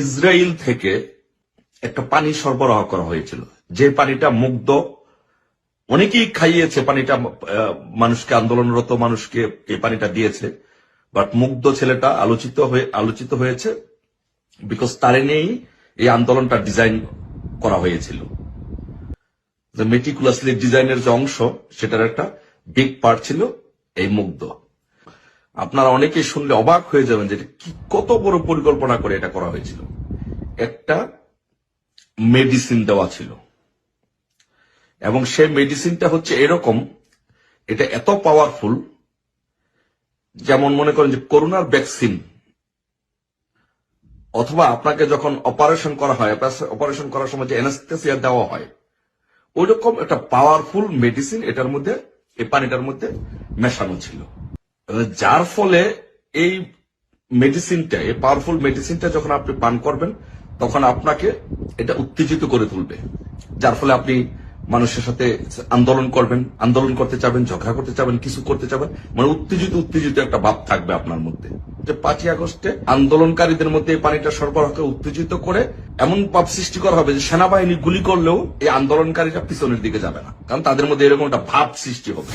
Israel থেকে একটা পানি সরবরাহ করা হয়েছিল, যে পানিটা মুগ্ধ, অনেকেই খাইয়েছে পানিটা, মানুষকে, আন্দোলনরত মানুষকে এই পানিটা দিয়েছে, বাট মুগ্ধ ছেলেটা আলোচিত হয়েছে বিকজ তারে নিয়েই এই আন্দোলনটা ডিজাইন করা হয়েছিল। যে মেটিকুলাসলি ডিজাইনের যে অংশ, সেটার একটা বিগ পার্ট ছিল এই মুগ্ধ। আপনারা অনেকেই শুনলে অবাক হয়ে যাবেন যে কত বড় পরিকল্পনা করে এটা করা হয়েছিল। একটা মেডিসিন দেওয়া ছিল এবং সেই মেডিসিনটা হচ্ছে এরকম, এটা এত পাওয়ারফুল, যেমন মনে করেন যে করোনার ভ্যাকসিন, অথবা আপনাকে যখন অপারেশন করা হয়, অপারেশন করার সময় যে অ্যানেস্থেসিয়া দেওয়া হয়, ওই রকম একটা পাওয়ারফুল মেডিসিন এটার মধ্যে, এই পানিটার মধ্যে মেশানো ছিল, যার ফলে এই মেডিসিনটা, এই পাওয়ারফুল মেডিসিনটা যখন আপনি পান করবেন তখন আপনাকে এটা উত্তেজিত করে তুলবে, যার ফলে আপনি মানুষের সাথে আন্দোলন করবেন, আন্দোলন করতে চাবেন, ঝগড়া করতে চাবেন, কিছু করতে চাবেন, মানে উত্তেজিত একটা ভাব থাকবে আপনার মধ্যে। যে 5ই আগস্টে আন্দোলনকারীদের মধ্যে এই পানিটা সরবরাহকে উত্তেজিত করে এমন ভাব সৃষ্টি করা হবে যে সেনাবাহিনী গুলি করলেও এই আন্দোলনকারীরা পিছনের দিকে যাবে না, কারণ তাদের মধ্যে এরকম একটা ভাব সৃষ্টি হবে।